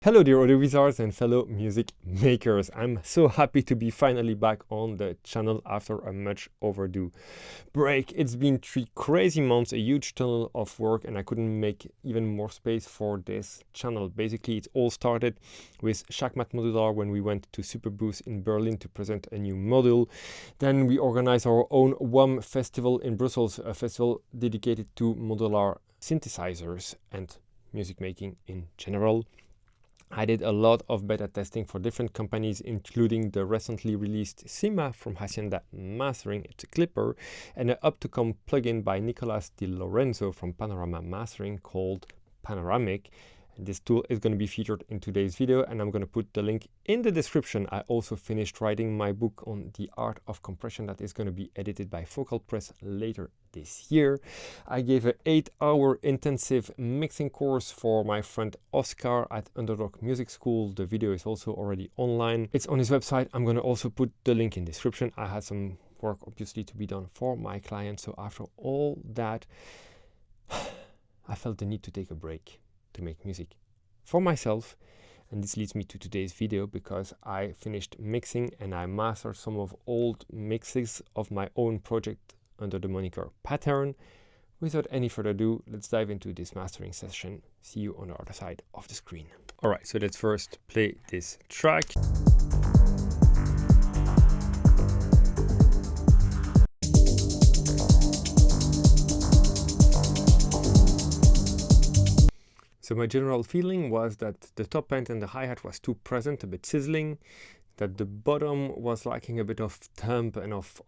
Hello dear audio wizards and fellow music makers. I'm so happy to be finally back on the channel after a much overdue break. It's been 3 crazy months, a huge tunnel of work, and I couldn't make even more space for this channel. Basically, it all started with Shackmat Modular when we went to Superbooth in Berlin to present a new module. Then we organized our own WAM festival in Brussels, a festival dedicated to modular synthesizers and music making in general. I did a lot of beta testing for different companies, including the recently released Sima from Hacienda Mastering, it's a clipper, and an up-to-come plugin by Nicolas Di Lorenzo from Panorama Mastering called Panoramic. And this tool is going to be featured in today's video, and I'm going to put the link in the description. I also finished writing my book on the art of compression that is going to be edited by Focal Press later this year. I gave an 8-hour intensive mixing course for my friend Oscar at Underdog Music School. The video is also already online. It's on his website. I'm going to also put the link in the description. I had some work obviously to be done for my client. So after all that, I felt the need to take a break to make music for myself. And this leads me to today's video because I finished mixing and I mastered some of old mixes of my own project under the moniker Pattrn. Without any further ado, let's dive into this mastering session. See you on the other side of the screen. All right, so let's first play this track. So my general feeling was that the top end and the hi-hat was too present, a bit sizzling, that the bottom was lacking a bit of thump and of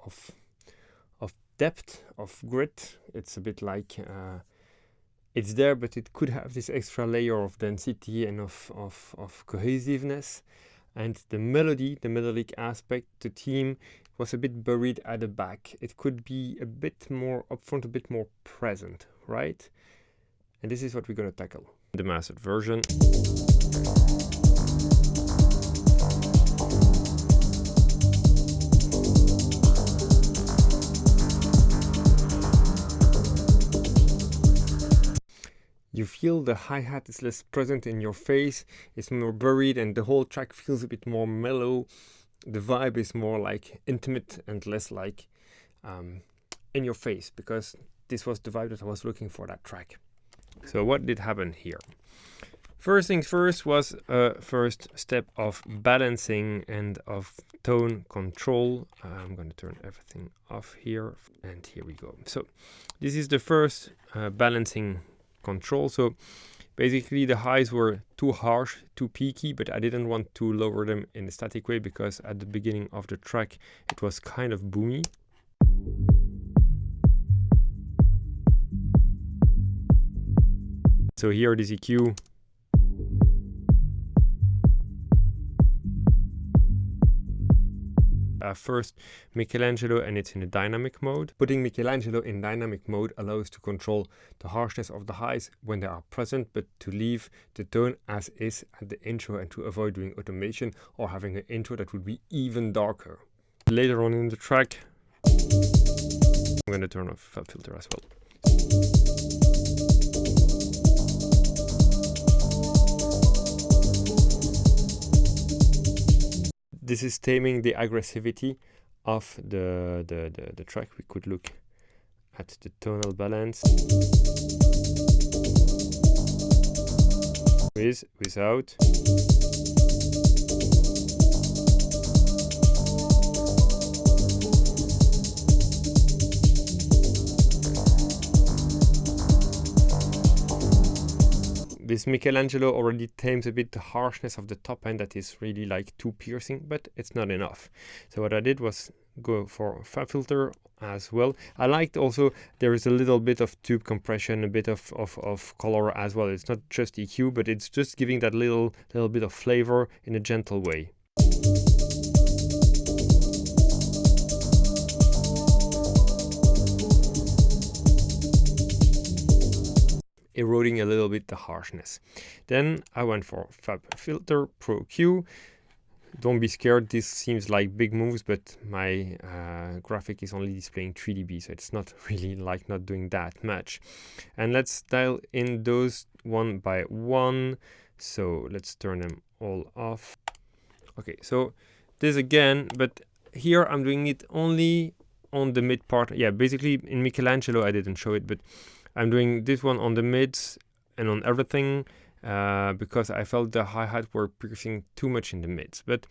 depth, of grit. It's a bit like it's there, but it could have this extra layer of density and of cohesiveness. And the melody, the melodic aspect, the theme was a bit buried at the back. It could be a bit more upfront, a bit more present, right? And this is what we're going to tackle. The mastered version. You feel the hi-hat is less present in your face, it's more buried, and the whole track feels a bit more mellow. The vibe is more like intimate and less like in your face, because this was the vibe that I was looking for that track. So what did happen here? First things first was a first step of balancing and of tone control. I'm going to turn everything off here, and here we go. So this is the first balancing control. So basically the highs were too harsh, too peaky, but I didn't want to lower them in a static way because at the beginning of the track it was kind of boomy. So here this EQ. First Michelangelo, and it's in a dynamic mode. Putting Michelangelo in dynamic mode allows to control the harshness of the highs when they are present, but to leave the tone as is at the intro and to avoid doing automation or having an intro that would be even darker. Later on in the track, I'm going to turn off fab filter as well. This is taming the aggressivity of the track. We could look at the tonal balance. With, without. This Michelangelo already tames a bit the harshness of the top end that is really like too piercing, but it's not enough. So what I did was go for fab filter as well. I liked also there is a little bit of tube compression, a bit of color as well. It's not just EQ, but it's just giving that little bit of flavor in a gentle way. Eroding a little bit the harshness. Then I went for Fab Filter Pro Q. Don't be scared, this seems like big moves, but my graphic is only displaying 3 dB, so it's not really like not doing that much. And let's dial in those one by one. So let's turn them all off. Okay, so this again, but here I'm doing it only on the mid part. Yeah, basically in Michelangelo I didn't show it, but I'm doing this one on the mids and on everything because I felt the hi-hat were piercing too much in the mids. But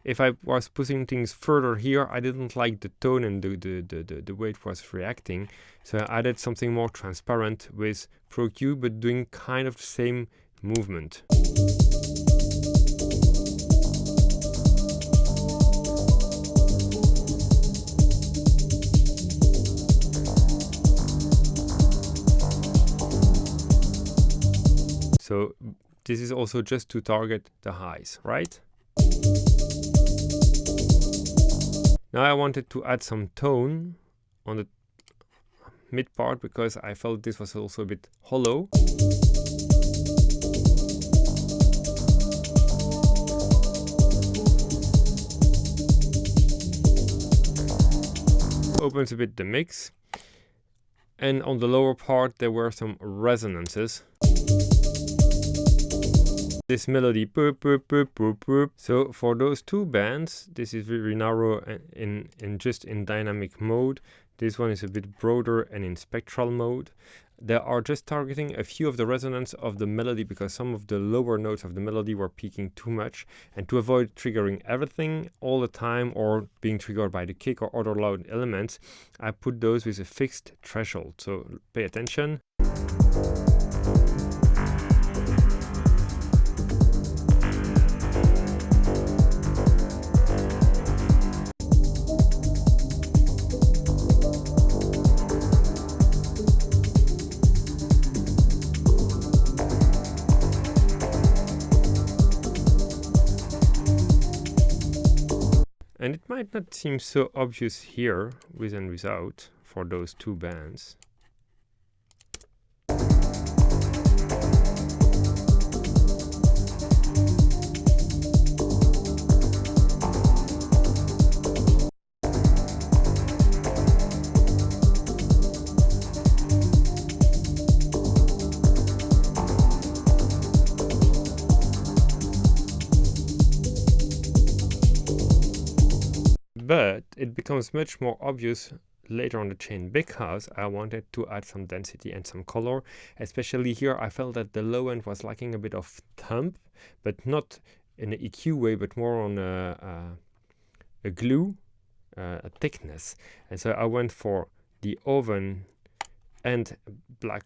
if I was pushing things further here, I didn't like the tone and the way it was reacting. So I added something more transparent with Pro Q, but doing kind of the same movement. So this is also just to target the highs, right? Now I wanted to add some tone on the mid part because I felt this was also a bit hollow. Opens a bit the mix. And on the lower part there were some resonances. This melody, boop, boop, boop, boop, boop. So for those two bands, this is very narrow and just in dynamic mode. This one is a bit broader and in spectral mode. They are just targeting a few of the resonance of the melody because some of the lower notes of the melody were peaking too much. And to avoid triggering everything all the time or being triggered by the kick or other loud elements, I put those with a fixed threshold. So pay attention. And it might not seem so obvious here, with and without, for those two bands. But it becomes much more obvious later on the chain because I wanted to add some density and some color. Especially here, I felt that the low end was lacking a bit of thump, but not in an EQ way, but more on a glue, a thickness. And so I went for the oven and black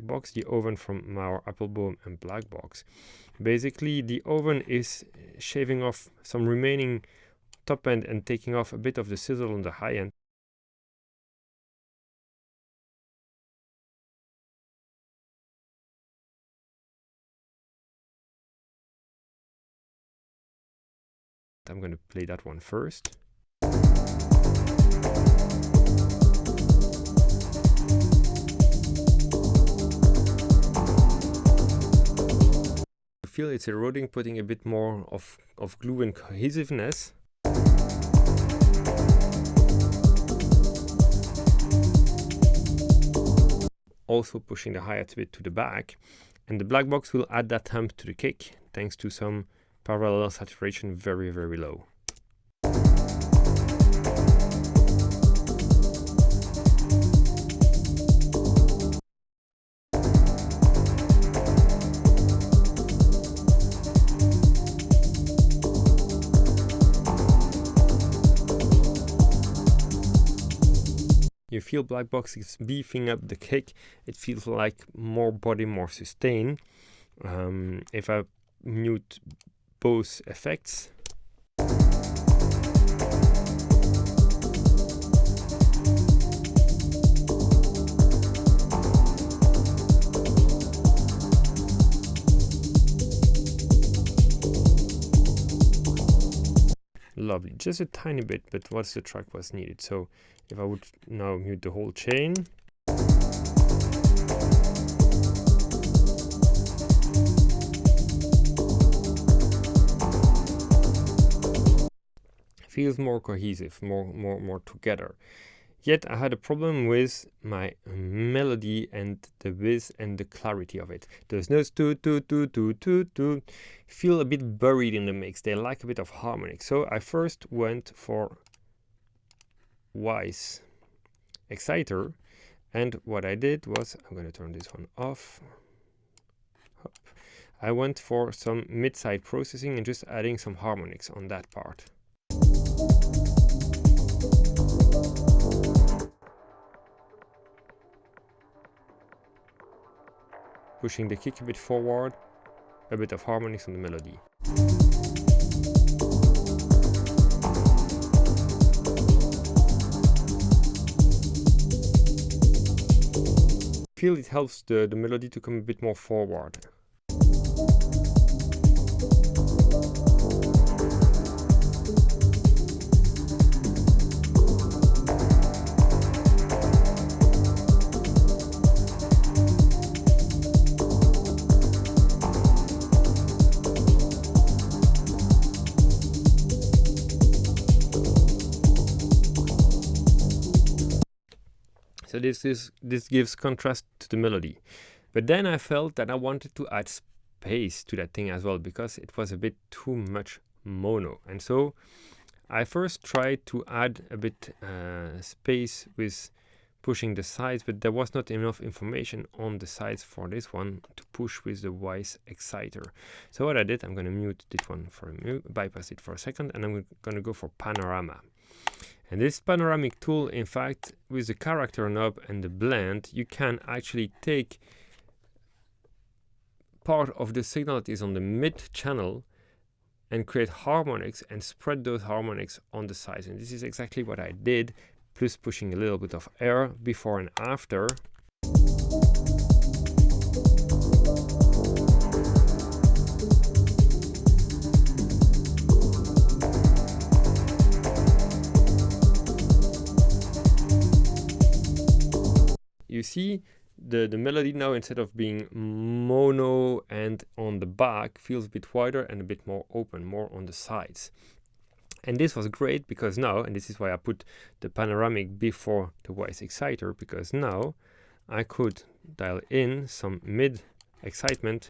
box, the oven from our Applebaum and black box. Basically, the oven is shaving off some remaining top end and taking off a bit of the sizzle on the high end. I'm going to play that one first. I feel it's eroding, putting a bit more of glue and cohesiveness. Also pushing the hi-hat a bit to the back, and the black box will add that thump to the kick thanks to some parallel saturation very, very low. You feel black box is beefing up the kick. It feels like more body, more sustain. If I mute both effects, lovely, just a tiny bit, but what's the track was needed. So if I would now mute the whole chain, feels more cohesive, more together. Yet I had a problem with my melody and the width and the clarity of it. Those notes feel a bit buried in the mix. They lack a bit of harmonic. So I first went for Weiss exciter, and what I did was, I'm going to turn this one off. I went for some mid-side processing and just adding some harmonics on that part. Pushing the kick a bit forward, a bit of harmonics on the melody. I feel it helps the melody to come a bit more forward. So this gives contrast to the melody. But then I felt that I wanted to add space to that thing as well, because it was a bit too much mono. And so I first tried to add a bit space with pushing the sides, but there was not enough information on the sides for this one to push with the Weiss exciter. So what I did, I'm going to mute this one for a minute, bypass it for a second, and I'm going to go for Panorama. And this panoramic tool, in fact, with the character knob and the blend, you can actually take part of the signal that is on the mid channel and create harmonics and spread those harmonics on the sides. And this is exactly what I did, plus pushing a little bit of air before and after. You see the melody now, instead of being mono and on the back, feels a bit wider and a bit more open, more on the sides. And this was great because now, and this is why I put the panoramic before the Weiss exciter, because now I could dial in some mid excitement.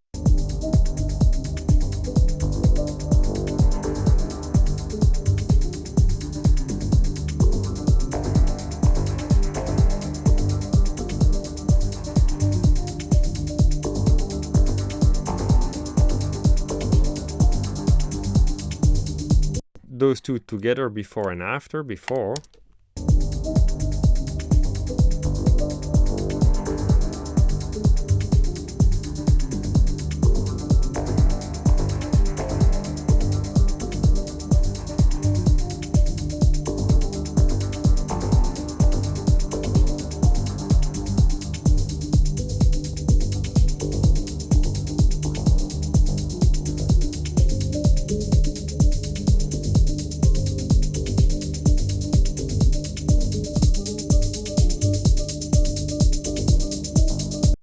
Those two together before and after. Before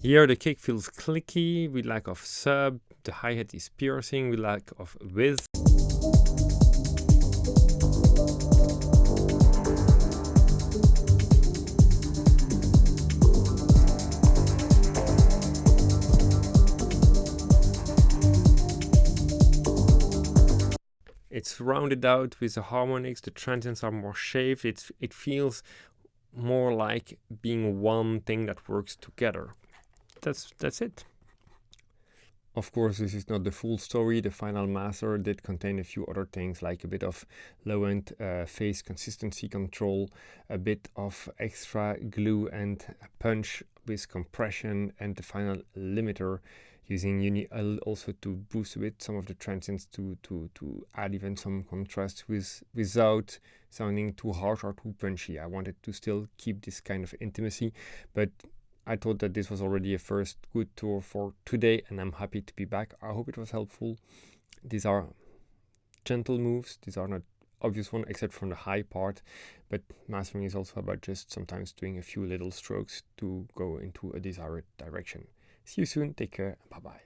here the kick feels clicky, with lack of sub, the hi-hat is piercing, with lack of width. It's rounded out with the harmonics, the transients are more shaved, it feels more like being one thing that works together. That's it. Of course, this is not the full story. The final master did contain a few other things, like a bit of low-end phase consistency control, a bit of extra glue and punch with compression, and the final limiter using Uni-L also to boost a bit some of the transients to add even some contrast without sounding too harsh or too punchy. I wanted to still keep this kind of intimacy, but I thought that this was already a first good tour for today, and I'm happy to be back. I hope it was helpful. These are gentle moves. These are not obvious one except from the high part, but mastering is also about just sometimes doing a few little strokes to go into a desired direction. See you soon. Take care. Bye-bye.